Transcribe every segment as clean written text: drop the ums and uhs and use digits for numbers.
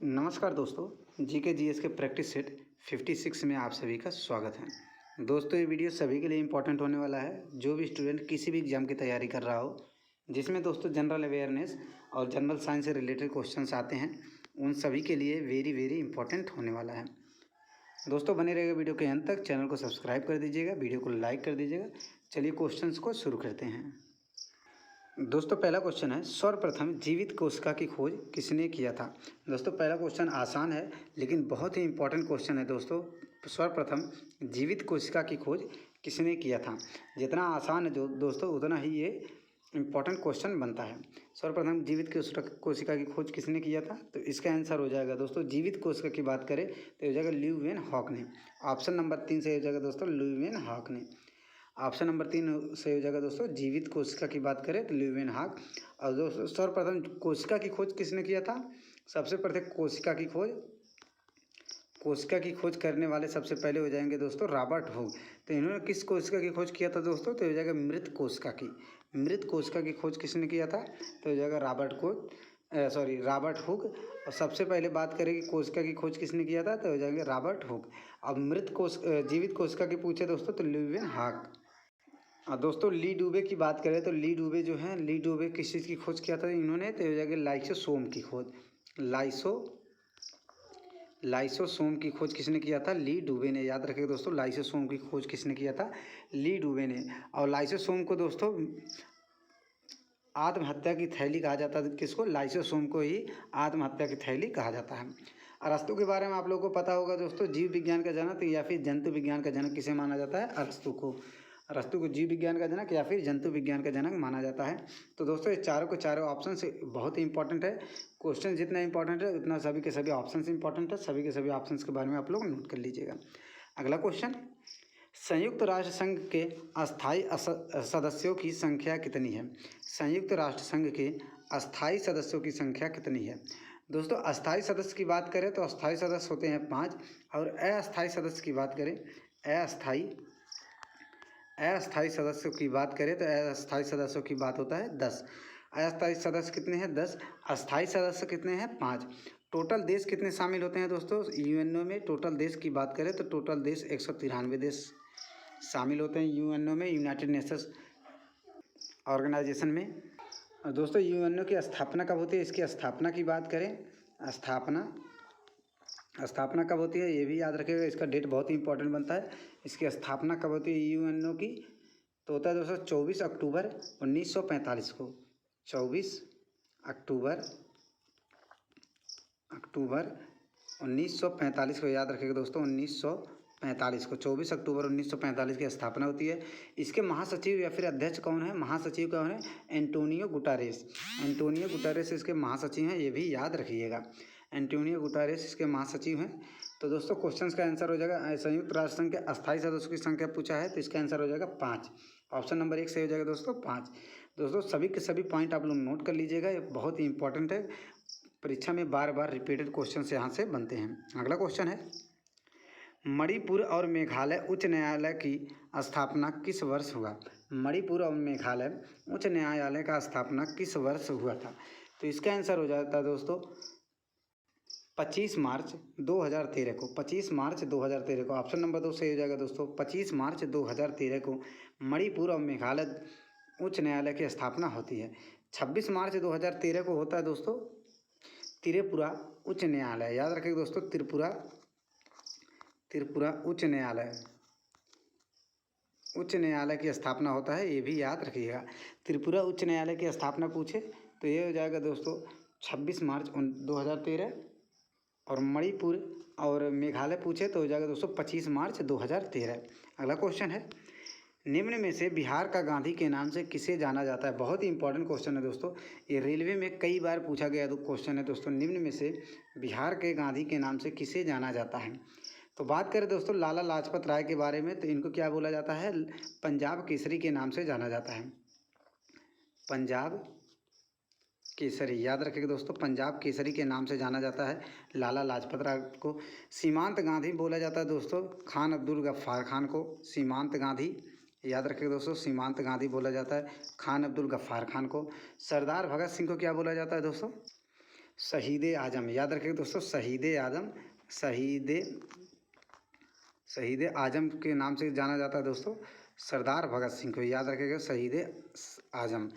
नमस्कार दोस्तों, GK GS के प्रैक्टिस सेट 56 में आप सभी का स्वागत है। दोस्तों, ये वीडियो सभी के लिए इम्पोर्टेंट होने वाला है। जो भी स्टूडेंट किसी भी एग्ज़ाम की तैयारी कर रहा हो, जिसमें दोस्तों जनरल अवेयरनेस और जनरल साइंस से रिलेटेड क्वेश्चंस आते हैं, उन सभी के लिए वेरी इंपॉर्टेंट होने वाला है। दोस्तों, बने रहेगा वीडियो के अंत तक। चैनल को सब्सक्राइब कर दीजिएगा, वीडियो को लाइक कर दीजिएगा। चलिए क्वेश्चंस को शुरू करते हैं। दोस्तों, पहला क्वेश्चन है, सर्वप्रथम जीवित कोशिका की खोज किसने किया था। दोस्तों, पहला क्वेश्चन आसान है लेकिन बहुत ही इंपॉर्टेंट क्वेश्चन है। दोस्तों, सर्वप्रथम जीवित कोशिका की खोज किसने किया था। जितना आसान है जो दोस्तों, उतना ही ये इम्पॉर्टेंट क्वेश्चन बनता है। सर्वप्रथम जीवित कोशिका की खोज किसने किया था, तो इसका आंसर हो जाएगा दोस्तों, जीवित कोशिका की बात करें तो हो जाएगा ल्यूवेनहॉक ने। ऑप्शन नंबर 3 से हो जाएगा दोस्तों, ल्यूवेनहॉक ने। ऑप्शन नंबर 3 से हो जाएगा दोस्तों, जीवित कोशिका की बात करें तो ल्यूवेनहॉक। और दोस्तों, सर्वप्रथम कोशिका की खोज किसने किया था। सबसे प्रथम कोशिका की खोज करने वाले सबसे पहले हो जाएंगे दोस्तों रॉबर्ट हुक। तो इन्होंने किस कोशिका की खोज किया था दोस्तों, तो हो जाएगा मृत कोशिका की। मृत कोशिका की खोज किसने किया था, तो हो जाएगा रॉबर्ट हुक। और सबसे पहले बात करें कि कोशिका की खोज किसने किया था, तो हो जाएंगे रॉबर्ट हुक। अब जीवित कोशिका की पूछे दोस्तों, तो ल्यूवेनहॉक। दोस्तों, ली डूबे की बात करें तो ली डूबे जो हैं, ली डूबे किस चीज़ की खोज किया था इन्होंने, तो हो जाएगा लाइसोसोम की खोज। लाइसोसोम की खोज किसने किया था, ली डूबे ने। याद रखिएगा दोस्तों, लाइसोसोम की खोज किसने किया था, ली डूबे ने। और लाइसोसोम को दोस्तों आत्महत्या की थैली कहा जाता है। किसको, लाइसोसोम को ही आत्महत्या की थैली कहा जाता है। अरस्तु के बारे में आप लोगों को पता होगा दोस्तों, जीव विज्ञान का जनक या फिर जंतु विज्ञान का जनक किसे माना जाता है, अरस्तु को। अरस्तु को जीव विज्ञान का जनक या फिर जंतु विज्ञान का जनक माना जाता है। तो दोस्तों, ये चारों के चारों ऑप्शन से बहुत ही इंपॉर्टेंट है। क्वेश्चन जितना इंपॉर्टेंट है उतना सभी के सभी ऑप्शन इंपॉर्टेंट है। सभी के सभी ऑप्शन के बारे में आप लोग नोट कर लीजिएगा। अगला क्वेश्चन, संयुक्त राष्ट्र संघ के अस्थायी सदस्यों की संख्या कितनी है। संयुक्त राष्ट्र संघ के अस्थायी सदस्यों की संख्या कितनी है। दोस्तों, अस्थायी सदस्य की बात करें तो अस्थायी सदस्य होते हैं 5। और अस्थायी सदस्य की बात करें, अस्थायी सदस्यों की बात करें तो अस्थायी सदस्यों की बात होता है 10। अस्थायी सदस्य कितने हैं, 10। अस्थायी सदस्य कितने हैं, 5। टोटल देश कितने शामिल होते हैं दोस्तों, यूएनओ में टोटल देश की बात करें तो टोटल देश 193 देश शामिल होते हैं यूएनओ में, यूनाइटेड नेशंस ऑर्गेनाइजेशन में। और दोस्तों, यूएनओ की स्थापना कब होती है, इसकी स्थापना की बात करें, स्थापना कब होती है ये भी याद रखिएगा। इसका डेट बहुत ही इंपॉर्टेंट बनता है। इसकी स्थापना कब होती है यूएनओ की, तो होता है दोस्तों 24 अक्टूबर 1945 को। 24 अक्टूबर 1945 को याद रखिएगा दोस्तों, 1945 को 24 अक्टूबर 1945 की स्थापना होती है। इसके महासचिव या फिर अध्यक्ष कौन है, महासचिव कौन है, एंटोनियो गुटारेस। एंटोनियो गुटारेस इसके महासचिव हैं, ये भी याद रखिएगा। एंटोनियो गुटारेस इसके महासचिव हैं। तो दोस्तों, क्वेश्चंस का आंसर हो जाएगा, संयुक्त राष्ट्र संघ के अस्थायी सदस्यों की संख्या पूछा है तो इसका आंसर हो जाएगा 5। ऑप्शन नंबर 1 सही हो जाएगा दोस्तों, 5। दोस्तों, सभी के सभी पॉइंट आप लोग नोट कर लीजिएगा, ये बहुत ही इंपॉर्टेंट है। परीक्षा में बार बार रिपीटेड क्वेश्चन यहाँ से बनते हैं। अगला क्वेश्चन है, मणिपुर और मेघालय उच्च न्यायालय की स्थापना किस वर्ष हुआ। मणिपुर और मेघालय उच्च न्यायालय का स्थापना किस वर्ष हुआ था, तो इसका आंसर हो जाता है दोस्तों 25 मार्च 2013 को। 25 मार्च 2013 को। ऑप्शन नंबर 2 सही हो जाएगा दोस्तों, 25 मार्च 2013 को मणिपुर और मेघालय उच्च न्यायालय की स्थापना होती है। 26 मार्च 2013 को होता है दोस्तों त्रिपुरा उच्च न्यायालय। याद रखिएगा दोस्तों, त्रिपुरा उच्च न्यायालय की स्थापना होता है, ये भी याद रखिएगा। त्रिपुरा उच्च न्यायालय की स्थापना पूछे तो ये हो जाएगा दोस्तों 26 मार्च 2013। और मणिपुर और मेघालय पूछे तो हो जाएगा दोस्तों 25 मार्च 2013। अगला क्वेश्चन है, निम्न में से बिहार का गांधी के नाम से किसे जाना जाता है। बहुत ही इंपॉर्टेंट क्वेश्चन है दोस्तों, ये रेलवे में कई बार पूछा गया क्वेश्चन है दोस्तों। निम्न में से बिहार के गांधी के नाम से किसे जाना जाता है। तो बात करें दोस्तों लाला लाजपत राय के बारे में, तो इनको क्या बोला जाता है, पंजाब केसरी के नाम से जाना जाता है। पंजाब केसरी, याद रखिएगा दोस्तों, पंजाब केसरी के नाम से जाना जाता है लाला लाजपत राय को। सीमांत गांधी बोला जाता है दोस्तों खान अब्दुल गफ्फार खान को। सीमांत गांधी, याद रखिएगा दोस्तों, सीमांत गांधी बोला जाता है खान अब्दुल गफ्फार खान को। सरदार भगत सिंह को क्या बोला जाता है दोस्तों, शहीद आजम, याद रखिएगा दोस्तों, शहीद आजम, शहीद आजम के नाम से जाना जाता है दोस्तों सरदार भगत सिंह को, याद रखिएगा शहीद आजम।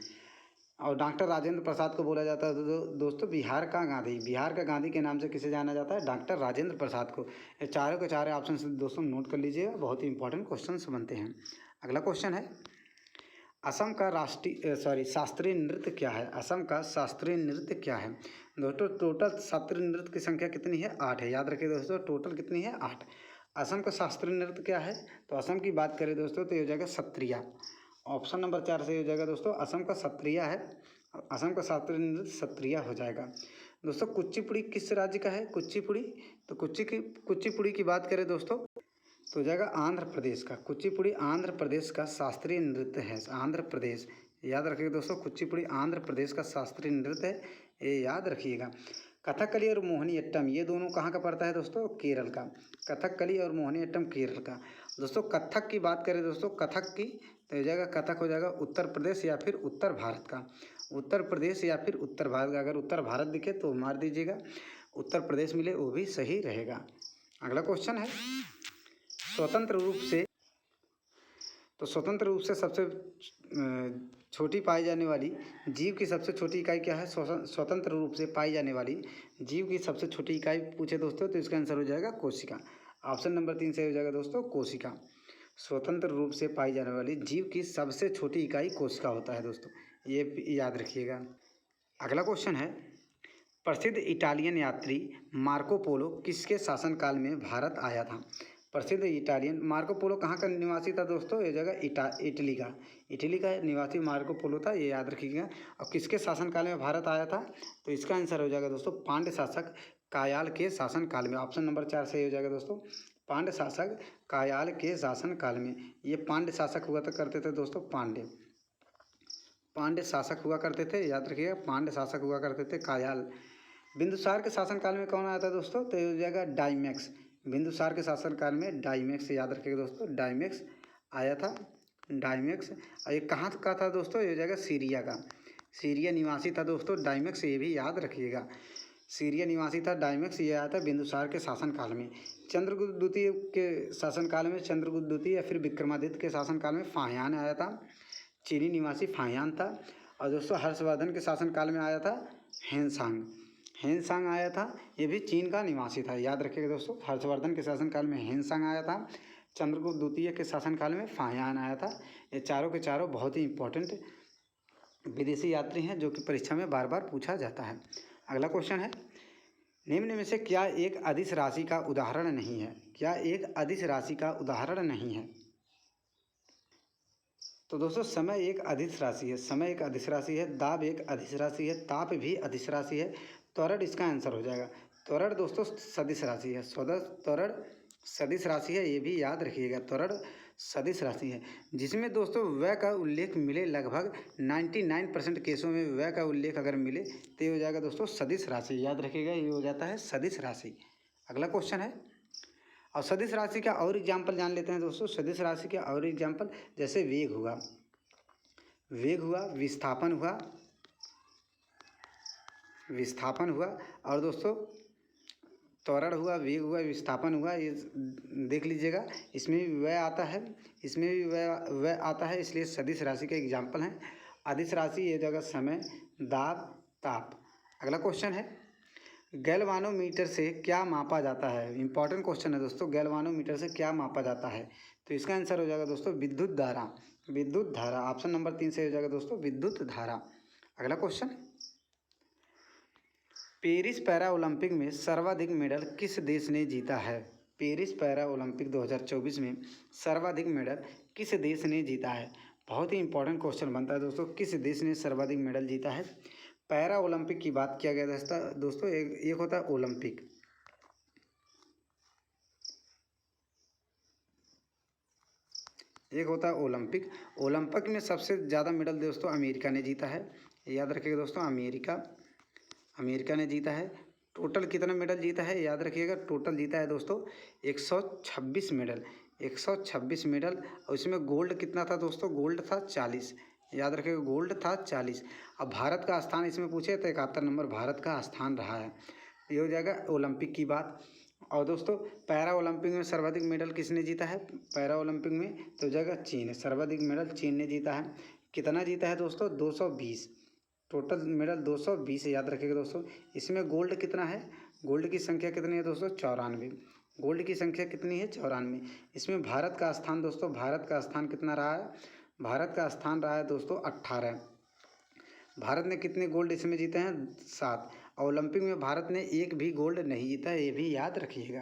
और डॉक्टर राजेंद्र प्रसाद को बोला जाता है दोस्तों बिहार का गांधी, बिहार का गांधी के नाम से किसे जाना जाता है? डॉक्टर राजेंद्र प्रसाद को। ये चारों के चारों ऑप्शन से दोस्तों नोट कर लीजिएगा, बहुत ही इंपॉर्टेंट क्वेश्चन बनते हैं। अगला क्वेश्चन है, असम का शास्त्रीय नृत्य क्या है? असम का शास्त्रीय नृत्य क्या है? दोस्तों टोटल शास्त्रीय नृत्य की संख्या कितनी है? 8 है, याद रखिए दोस्तों, टोटल कितनी है? 8। असम का शास्त्रीय नृत्य क्या है? तो असम की बात करें दोस्तों तो ये हो जाएगा सत्रिया। ऑप्शन नंबर 4 से हो जाएगा दोस्तों, असम का सत्रिया है, असम का शास्त्रीय नृत्य सत्रिया हो जाएगा। दोस्तों कुचिपुड़ी किस राज्य का है? कुचिपुड़ी, तो कुचिपुड़ी की बात करें दोस्तों तो हो जाएगा आंध्र प्रदेश का। कुचिपुड़ी आंध्र प्रदेश का शास्त्रीय नृत्य है, आंध्र प्रदेश, याद रखिएगा दोस्तों, कुचिपुड़ी आंध्र प्रदेश का शास्त्रीय नृत्य है, ये याद रखिएगा। कथकली और मोहिनीअट्टम ये दोनों कहाँ का पड़ता है दोस्तों? केरल का। कथकली और मोहिनीअट्टम केरल का। दोस्तों कथक की बात करें दोस्तों, कथक की तो हो जाएगा, कथक हो जाएगा उत्तर प्रदेश या फिर उत्तर भारत का, उत्तर प्रदेश या फिर उत्तर भारत का। अगर उत्तर भारत दिखे तो मार दीजिएगा, उत्तर प्रदेश मिले वो भी सही रहेगा। अगला क्वेश्चन है, स्वतंत्र रूप से सबसे छोटी पाई जाने वाली जीव की सबसे छोटी इकाई क्या है? स्वतंत्र रूप से पाई जाने वाली जीव की सबसे छोटी इकाई पूछे दोस्तों तो इसका आंसर हो जाएगा कोशिका। ऑप्शन नंबर 3 से हो जाएगा दोस्तों कोशिका। स्वतंत्र रूप से पाई जाने वाली जीव की सबसे छोटी इकाई कोशिका होता है दोस्तों, ये याद रखिएगा। अगला क्वेश्चन है, प्रसिद्ध इटालियन यात्री मार्को पोलो किसके शासनकाल में भारत आया था? प्रसिद्ध इटालियन मार्को पोलो कहाँ का निवासी था दोस्तों? ये जगह इटली का निवासी मार्को पोलो था, ये याद रखिएगा। और किसके शासनकाल में भारत आया था? तो इसका आंसर हो जाएगा दोस्तों पांड्य शासक कायाल के शासनकाल में। ऑप्शन नंबर 4 सही हो जाएगा दोस्तों, पांड्य शासक कायाल के शासनकाल में। ये पांड्य शासक हुआ करते थे दोस्तों, पांड्य शासक हुआ करते थे, याद रखिएगा, पांड्य शासक हुआ करते थे कायाल। बिंदुसार के शासनकाल में कौन आया था दोस्तों? तो ये हो जाएगा डाइमैक्स। बिंदुसार के शासनकाल में डाइमैक्स, याद रखिएगा दोस्तों, डाइमैक्स आया था, डाइमैक्स। और ये कहाँ का था दोस्तों? ये हो जाएगा सीरिया का, सीरिया निवासी था दोस्तों डाइमैक्स, ये भी याद रखिएगा, सीरिया निवासी था डाइमैक्स। ये आया था बिंदुसार के शासनकाल में। चंद्रगुप्त द्वितीय के शासनकाल में चंद्रगुप्त द्वितीय या फिर विक्रमादित्य के शासनकाल में फाहियान आया था, चीनी निवासी फाहियान था। और दोस्तों हर्षवर्धन के शासनकाल में आया था हेनसांग आया था, ये भी चीन का निवासी था, याद रखिएगा दोस्तों। हर्षवर्धन के शासनकाल में हेनसांग आया था, चंद्रगुप्त द्वितीय के शासनकाल में फाहियान आया था। ये चारों के चारों बहुत ही इंपॉर्टेंट विदेशी यात्री हैं जो कि परीक्षा में बार बार पूछा जाता है। अगला क्वेश्चन है, निम्न में से क्या एक अदिश राशि का उदाहरण नहीं है? क्या एक अदिश राशि का उदाहरण नहीं है? तो दोस्तों समय एक अदिश राशि है, समय एक अदिश राशि है, दाब एक अदिश राशि है, ताप भी अदिश राशि है, त्वरण इसका आंसर हो जाएगा। त्वरण दोस्तों सदिश राशि है, त्वरण सदिश राशि है, ये भी याद रखिएगा, त्वरण सदिश राशि है, जिसमें दोस्तों व्यय का उल्लेख मिले लगभग 99% केसों में व्यय का उल्लेख अगर मिले तो ये हो जाएगा दोस्तों सदिश राशि, याद रखिएगा, ये हो जाता है सदिश राशि। अगला क्वेश्चन है, और सदिश राशि का और एग्जाम्पल जान लेते हैं दोस्तों। सदिश राशि का और एग्जाम्पल जैसे वेग हुआ, विस्थापन हुआ, और दोस्तों त्वरण हुआ, वेग हुआ, विस्थापन हुआ, ये देख लीजिएगा। इसमें भी व्यय आता है, इसमें भी व्यय आता है, इसलिए सदिश राशि का एग्जाम्पल है। अदिश राशि ये जगह समय, दाब, ताप। अगला क्वेश्चन है, गैल्वानोमीटर से क्या मापा जाता है? इंपॉर्टेंट क्वेश्चन है दोस्तों, गैल्वानोमीटर से क्या मापा जाता है? तो इसका आंसर हो जाएगा दोस्तों विद्युत धारा। ऑप्शन नंबर 3 से हो जाएगा दोस्तों विद्युत धारा। अगला क्वेश्चन, पेरिस पैरा ओलंपिक में सर्वाधिक मेडल किस देश ने जीता है? पेरिस पैरा ओलंपिक 2024 में सर्वाधिक मेडल किस देश ने जीता है? बहुत ही इंपॉर्टेंट क्वेश्चन बनता है दोस्तों, किस देश ने सर्वाधिक मेडल जीता है? पैरा ओलंपिक की बात किया गया था दोस्तों, एक होता है ओलंपिक, एक होता है ओलंपिक में सबसे ज़्यादा मेडल दोस्तों अमेरिका ने जीता है, याद रखिएगा दोस्तों, अमेरिका ने जीता है। टोटल कितना मेडल जीता है? याद रखिएगा, टोटल जीता है दोस्तों 126 मेडल, 126 मेडल। और इसमें गोल्ड कितना था दोस्तों? गोल्ड था 40, याद रखिएगा, गोल्ड था 40। अब भारत का स्थान इसमें पूछे तो 71 नंबर भारत का स्थान रहा है। ये हो जाएगा ओलंपिक की बात। और दोस्तों पैरा ओलंपिक में सर्वाधिक मेडल किसने जीता है? पैरा ओलंपिक में तो हो जाएगा चीन, सर्वाधिक मेडल चीन ने जीता है। कितना जीता है दोस्तों? 220, टोटल मेडल 220 याद रखिएगा दोस्तों। इसमें गोल्ड कितना है? गोल्ड की संख्या कितनी है दोस्तों? 94। गोल्ड की संख्या कितनी है? 94। इसमें भारत का स्थान दोस्तों, भारत का स्थान कितना रहा है? भारत का स्थान रहा है दोस्तों 18। भारत ने कितने गोल्ड इसमें जीते हैं? 7। ओलंपिक में भारत ने एक भी गोल्ड नहीं जीता, ये भी याद रखिएगा।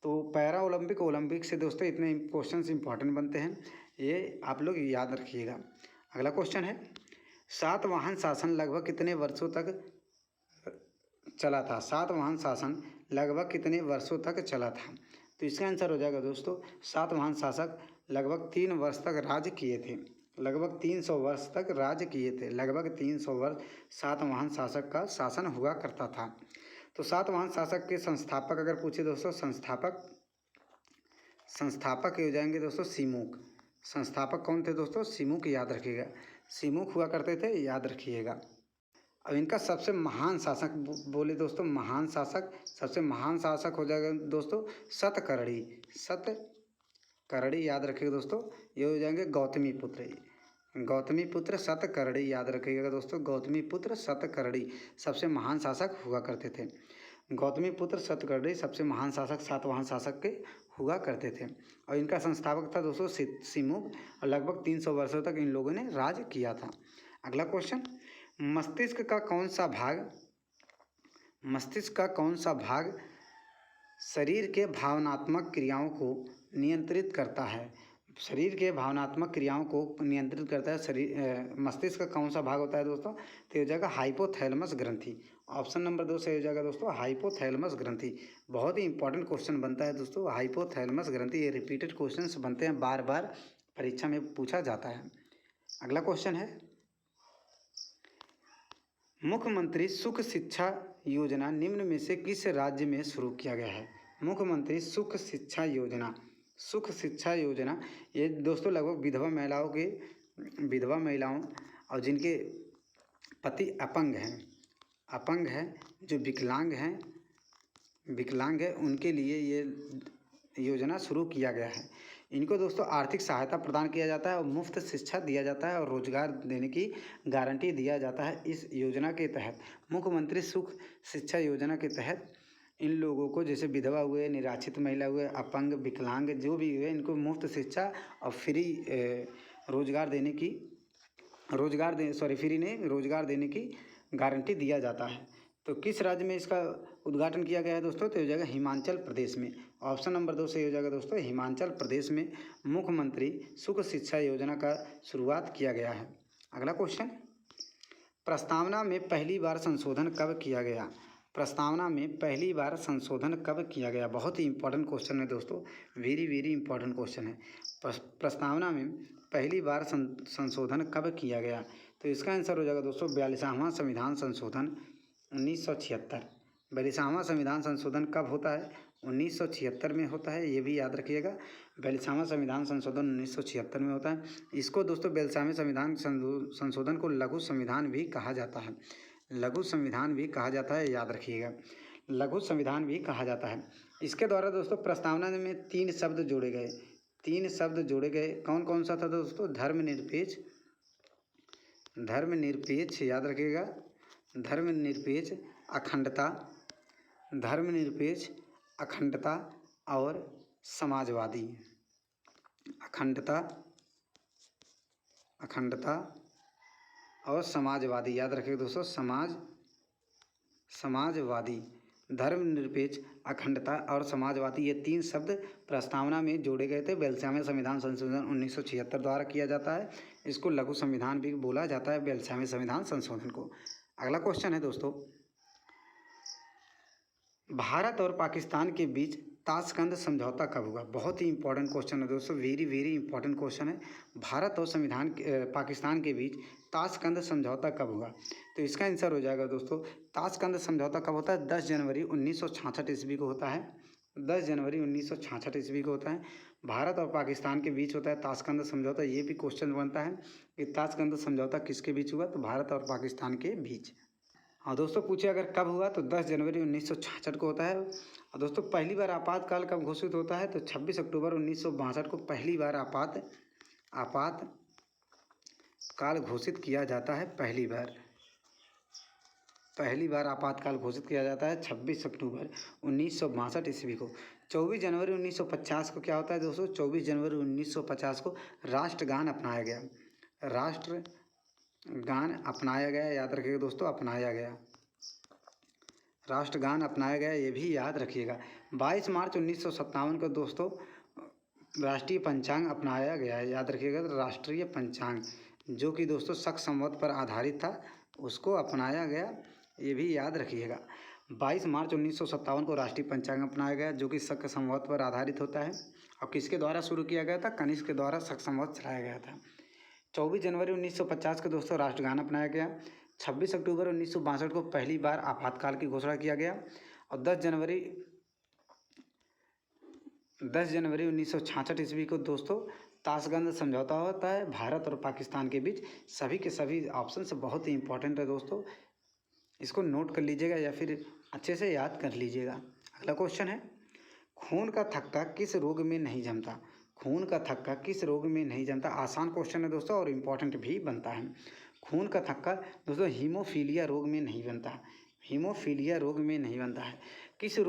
तो पैरा ओलंपिक, ओलंपिक से दोस्तों इतने क्वेश्चन इंपॉर्टेंट बनते हैं, ये आप लोग याद रखिएगा। अगला क्वेश्चन है, सातवाहन शासन लगभग कितने वर्षों तक चला था? सातवाहन शासन लगभग कितने वर्षों तक चला था? तो इसका आंसर हो जाएगा दोस्तों, सातवाहन शासक लगभग 3 वर्ष तक राज्य किए थे, लगभग 300 वर्ष तक राज्य किए थे, लगभग 300 वर्ष सातवाहन शासक का शासन हुआ करता था। तो सातवाहन शासक के संस्थापक अगर पूछे दोस्तों, संस्थापक हो जाएंगे दोस्तों सिमुक। संस्थापक कौन थे दोस्तों? सिमुक, याद रखिएगा, सिमुक हुआ करते थे, याद रखिएगा। अब इनका सबसे महान शासक बोले दोस्तों, महान शासक, सबसे महान शासक हो जाएगा दोस्तों सतकर्णी। सतकर्णी याद रखिएगा दोस्तों, ये हो जाएंगे गौतमी पुत्र। गौतमी पुत्र सतकर्णी याद रखिएगा दोस्तों, गौतमी पुत्र सतकर्णी सबसे महान शासक हुआ करते थे। गौतमी पुत्र सतकर्णी सबसे महान शासक सातवाहन शासक के हुआ करते थे। और इनका संस्थापक था दोस्तों सिमुक, और लगभग 300 वर्षों तक इन लोगों ने राज किया था। अगला क्वेश्चन, मस्तिष्क का कौन सा भाग शरीर के भावनात्मक क्रियाओं को नियंत्रित करता है? शरीर के भावनात्मक क्रियाओं को नियंत्रित करता है मस्तिष्क का कौन सा भाग होता है दोस्तों? तो हो जाएगा हाइपोथैलेमस ग्रंथि। ऑप्शन नंबर 2 से हो जाएगा दोस्तों हाइपोथैलेमस ग्रंथि। बहुत ही इंपॉर्टेंट क्वेश्चन बनता है दोस्तों हाइपोथैलेमस ग्रंथि, ये रिपीटेड क्वेश्चन बनते हैं, बार बार परीक्षा में पूछा जाता है। अगला क्वेश्चन है, मुख्यमंत्री सुख शिक्षा योजना निम्न में से किस राज्य में शुरू किया गया है? मुख्यमंत्री सुख शिक्षा योजना ये दोस्तों लगभग विधवा महिलाओं और जिनके पति अपंग हैं, जो विकलांग है उनके लिए ये योजना शुरू किया गया है। इनको दोस्तों आर्थिक सहायता प्रदान किया जाता है और मुफ्त शिक्षा दिया जाता है और रोजगार देने की गारंटी दिया जाता है। इस योजना के तहत, मुख्यमंत्री सुख शिक्षा योजना के तहत इन लोगों को, जैसे विधवा हुए, निराश्रित महिला हुए, अपंग, विकलांग जो भी हुए, इनको मुफ्त शिक्षा और फ्री रोजगार देने की गारंटी दिया जाता है। तो किस राज्य में इसका उद्घाटन किया गया है दोस्तों? तो हो जाएगा हिमाचल प्रदेश में। ऑप्शन नंबर 2 से हो जाएगा दोस्तों हिमाचल प्रदेश में मुख्यमंत्री सुख शिक्षा योजना का शुरुआत किया गया है। अगला क्वेश्चन, प्रस्तावना में पहली बार संशोधन कब किया गया? प्रस्तावना में पहली बार संशोधन कब किया गया? बहुत ही इंपॉर्टेंट क्वेश्चन है दोस्तों, वेरी इंपॉर्टेंट क्वेश्चन है। प्रस्तावना में पहली बार संशोधन कब किया गया? तो इसका आंसर हो जाएगा दोस्तों 42वां संविधान संशोधन 1976। 42वां संविधान संशोधन कब होता है? 1976 में होता है, ये भी याद रखिएगा। 42वां संविधान संशोधन 1976 में होता है। इसको दोस्तों 42वें संविधान संशोधन को लघु संविधान भी कहा जाता है, लघु संविधान भी कहा जाता है, याद रखिएगा, लघु संविधान भी कहा जाता है। इसके द्वारा दोस्तों प्रस्तावना में 3 शब्द जोड़े गए। कौन कौन सा था दोस्तों? धर्मनिरपेक्ष, याद रखिएगा, धर्मनिरपेक्ष, अखंडता और समाजवादी। अखंडता और समाजवादी, याद रखिएगा दोस्तों, समाजवादी, धर्मनिरपेक्ष, अखंडता और समाजवादी, ये 3 शब्द प्रस्तावना में जोड़े गए थे। 42वें संविधान संशोधन 1976 द्वारा किया जाता है। इसको लघु संविधान भी बोला जाता है 42वें संविधान संशोधन को। अगला क्वेश्चन है दोस्तों, भारत और पाकिस्तान के बीच ताशकंद समझौता कब हुआ? बहुत ही इंपॉर्टेंट क्वेश्चन है दोस्तों, वेरी इंपॉर्टेंट क्वेश्चन है। भारत और पाकिस्तान के बीच ताशकंद समझौता कब हुआ? तो इसका आंसर हो जाएगा दोस्तों ताशकंद समझौता कब होता है? 10 जनवरी 1966 ईस्वी को होता है। 10 जनवरी 1966 ईस्वी को होता है। भारत और पाकिस्तान के बीच होता है ताशकंद समझौता। ये भी क्वेश्चन बनता है कि ताशकंद समझौता किसके बीच हुआ, तो भारत और पाकिस्तान के बीच। और दोस्तों पूछे अगर कब हुआ, तो 10 जनवरी 1966 को होता है। और दोस्तों पहली बार आपातकाल कब घोषित होता है, तो 26 अक्टूबर 1962 को पहली बार आपातकाल घोषित किया जाता है। पहली बार आपातकाल घोषित किया जाता है 26 अक्टूबर 1962 ईस्वी को। 24 जनवरी 1950 को क्या होता है दोस्तों, 24 जनवरी 1950 को राष्ट्रगान अपनाया गया। राष्ट्रगान अपनाया गया, याद रखिएगा दोस्तों, अपनाया गया, राष्ट्रगान अपनाया गया, ये भी याद रखिएगा। 22 मार्च 1957 को दोस्तों राष्ट्रीय पंचांग अपनाया गया है, याद रखिएगा, राष्ट्रीय पंचांग जो कि दोस्तों शक संवत पर आधारित था, उसको अपनाया गया, ये भी याद रखिएगा। 22 मार्च 1957 को राष्ट्रीय पंचांग अपनाया गया जो कि शक संवत पर आधारित होता है। और किसके द्वारा शुरू किया गया था, कनिष्क के द्वारा शक संवत चलाया गया था। 24 जनवरी 1950 को दोस्तों राष्ट्रगान अपनाया गया। 26 अक्टूबर 1962 को पहली बार आपातकाल की घोषणा किया गया। और 10 जनवरी 1966 ईस्वी को दोस्तों ताशकंद समझौता होता है भारत और पाकिस्तान के बीच। सभी के सभी ऑप्शन से बहुत ही इंपॉर्टेंट है दोस्तों, इसको नोट कर लीजिएगा या फिर अच्छे से याद कर लीजिएगा। अगला क्वेश्चन है, खून का थक्का किस रोग में नहीं जमता। खून का थक्का किस रोग में नहीं जमता। आसान क्वेश्चन है दोस्तों और इम्पॉर्टेंट भी बनता है। खून का थक्का दोस्तों हीमोफीलिया रोग में नहीं बनता। हीमोफीलिया रोग में नहीं बनता है। किस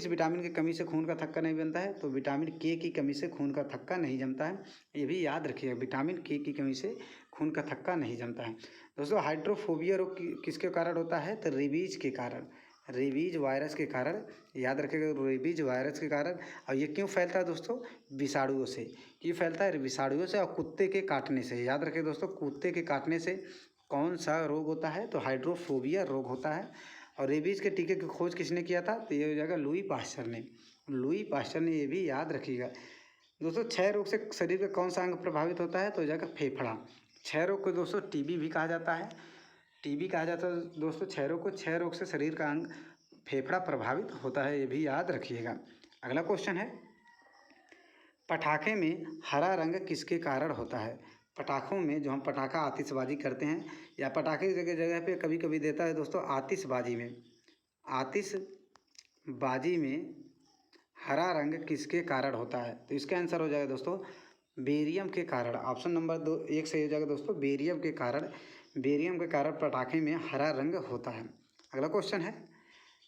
विटामिन की कमी से खून का थक्का नहीं बनता है, तो विटामिन के की कमी से खून का थक्का नहीं जमता है। ये भी याद रखिएगा, विटामिन के की कमी से खून का थक्का नहीं जमता है। दोस्तों हाइड्रोफोबिया रोग किसके कारण होता है, तो रेबीज के कारण, रेबीज वायरस के कारण, याद रखिएगा, रेबीज वायरस के कारण। और ये क्यों फैलता है दोस्तों, विषाणुओं से। क्यों फैलता है, विषाणुओं से और कुत्ते के काटने से। याद रखिए दोस्तों, कुत्ते के काटने से कौन सा रोग होता है, तो हाइड्रोफोबिया रोग होता है। और रेबीज के टीके की खोज किसने किया था, तो ये हो जाएगा लुई पास्चर ने। लुई पास्चर ने, ये भी याद रखिएगा दोस्तों। क्षय रोग से शरीर का कौन सा अंग प्रभावित होता है, तो हो जाएगा फेफड़ा। क्षय रोग को दोस्तों टीबी भी कहा जाता है। टीबी कहा जाता है दोस्तों क्षय रोग को। क्षय रोग से शरीर का अंग फेफड़ा प्रभावित होता है, ये भी याद रखिएगा। अगला क्वेश्चन है, पटाखे में हरा रंग किसके कारण होता है। पटाखों में जो हम पटाखा आतिशबाजी करते हैं, या पटाखे की जगह जगह पे कभी कभी देता है दोस्तों आतिशबाजी में हरा रंग किसके कारण होता है, तो इसका आंसर हो जाएगा दोस्तों बेरियम के कारण। ऑप्शन नंबर 2 1 सही हो जाएगा दोस्तों, बेरियम के कारण पटाखे में हरा रंग होता है। अगला क्वेश्चन है,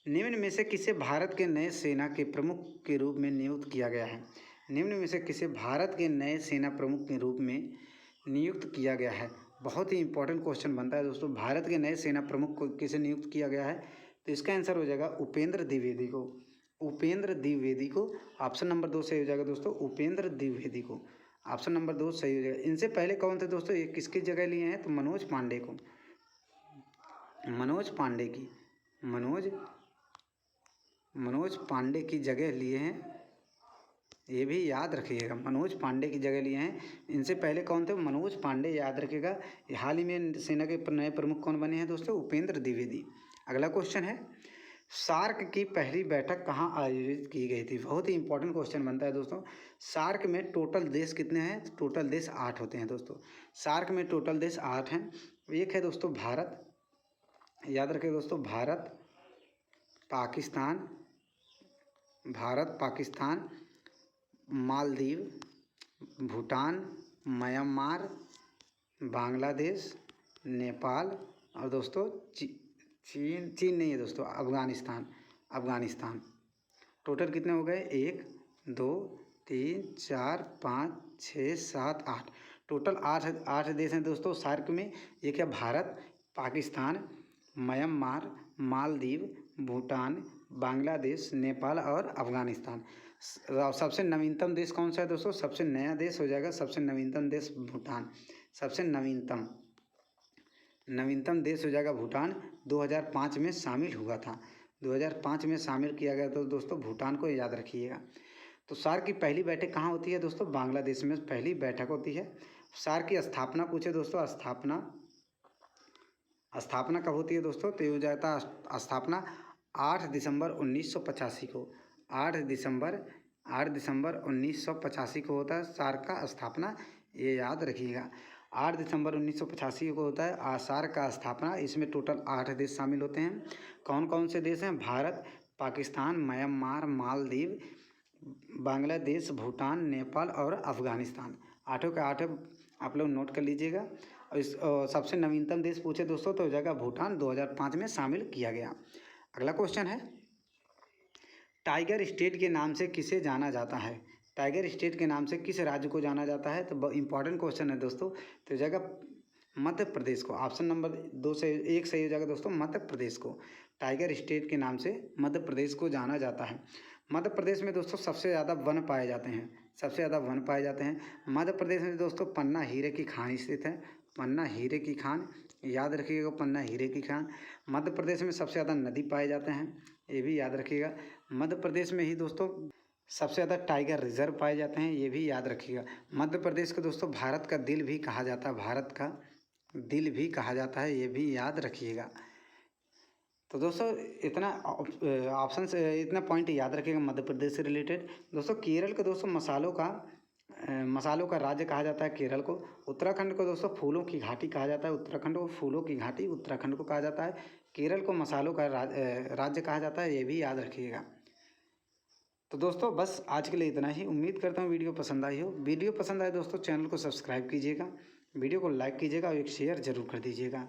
निम्न में से किसे भारत के नए सेना के प्रमुख के रूप में नियुक्त किया गया है। निम्न में से किसे भारत के नए सेना प्रमुख के रूप में नियुक्त किया गया है। बहुत ही इंपॉर्टेंट क्वेश्चन बनता है दोस्तों, भारत के नए सेना प्रमुख को किसे नियुक्त किया गया है, तो इसका आंसर हो जाएगा उपेंद्र द्विवेदी को। उपेंद्र द्विवेदी को ऑप्शन नंबर 2 सही हो जाएगा दोस्तों, उपेंद्र द्विवेदी को ऑप्शन नंबर 2 सही हो जाएगा। इनसे पहले कौन थे दोस्तों, ये किसकी जगह लिए हैं, तो मनोज पांडे की जगह लिए हैं, ये भी याद रखिएगा, मनोज पांडे की जगह लिए हैं। इनसे पहले कौन थे, मनोज पांडे, याद रखिएगा। हाल ही में सेना के नए प्रमुख कौन बने हैं दोस्तों, उपेंद्र द्विवेदी। अगला क्वेश्चन है, सार्क की पहली बैठक कहाँ आयोजित की गई थी। बहुत ही इंपॉर्टेंट क्वेश्चन बनता है दोस्तों। सार्क में टोटल देश कितने हैं, तो टोटल देश 8 होते हैं दोस्तों। सार्क में टोटल देश 8 हैं। एक है दोस्तों भारत, याद रखिए दोस्तों, भारत, पाकिस्तान, मालदीव, भूटान, म्यांमार, बांग्लादेश, नेपाल और दोस्तों चीन नहीं है दोस्तों, अफगानिस्तान। टोटल कितने हो गए, 1 2 3 4 5 6 7 8, टोटल 8 देश हैं दोस्तों सार्क में। एक है भारत, पाकिस्तान, म्यांमार, मालदीव, भूटान, बांग्लादेश, नेपाल और अफगानिस्तान। सबसे नवीनतम देश कौन सा है दोस्तों, सबसे नया देश हो जाएगा, सबसे नवीनतम देश भूटान। सबसे नवीनतम देश हो जाएगा भूटान। 2005 में शामिल हुआ था, 2005 में शामिल किया गया, तो दोस्तों भूटान को याद रखिएगा। तो सार्क की पहली बैठक कहाँ होती है दोस्तों, बांग्लादेश में पहली बैठक होती है। सार्क की स्थापना पूछे दोस्तों, स्थापना कब होती है दोस्तों, तो ये हो जाता है स्थापना 8 दिसंबर 1985 को। 8 दिसंबर 1985 को होता है सार्क का स्थापना, ये याद रखिएगा। 8 दिसंबर 1985 को होता है सार्क का स्थापना। इसमें टोटल 8 देश शामिल होते हैं। कौन कौन से देश हैं? भारत, पाकिस्तान, म्यांमार, मालदीव, बांग्लादेश, भूटान, नेपाल और अफ़गानिस्तान। आठों के आठों आप लोग नोट कर लीजिएगा। और इस सबसे नवीनतम देश पूछे दोस्तों तो हो जाएगा भूटान, 2005 में शामिल किया गया। अगला क्वेश्चन है, टाइगर स्टेट के नाम से किसे जाना जाता है? टाइगर स्टेट के नाम से किस राज्य को जाना जाता है? तो इंपॉर्टेंट क्वेश्चन है दोस्तों। तो हो जाएगा मध्य प्रदेश को। ऑप्शन नंबर 2 से 1 सही हो जाएगा दोस्तों, मध्य प्रदेश को। टाइगर स्टेट के नाम से मध्य प्रदेश को जाना जाता है। मध्य प्रदेश में दोस्तों सबसे ज़्यादा वन पाए जाते हैं, सबसे ज़्यादा वन पाए जाते हैं। मध्य प्रदेश में दोस्तों पन्ना हीरे की खान स्थित है, पन्ना हीरे की खान, याद रखिएगा, पन्ना हीरे की खान। मध्य प्रदेश में सबसे ज़्यादा नदी पाए जाते हैं, ये भी याद रखिएगा। मध्य प्रदेश में ही दोस्तों सबसे ज़्यादा टाइगर रिजर्व पाए जाते हैं, ये भी याद रखिएगा। मध्य प्रदेश को दोस्तों भारत का दिल भी कहा जाता है, भारत का दिल भी कहा जाता है, ये भी याद रखिएगा। तो दोस्तों इतना ऑप्शन से इतना पॉइंट याद रखिएगा मध्य प्रदेश से रिलेटेड। दोस्तों केरल को दोस्तों मसालों का राज्य कहा जाता है केरल को। उत्तराखंड को दोस्तों फूलों की घाटी कहा जाता है, उत्तराखंड को फूलों की घाटी उत्तराखंड को कहा जाता है। केरल को मसालों का राज्य कहा जाता है, ये भी याद रखिएगा। तो दोस्तों बस आज के लिए इतना ही। उम्मीद करता हूँ वीडियो पसंद आई हो। वीडियो पसंद आए दोस्तों चैनल को सब्सक्राइब कीजिएगा, वीडियो को लाइक कीजिएगा और एक शेयर ज़रूर कर दीजिएगा।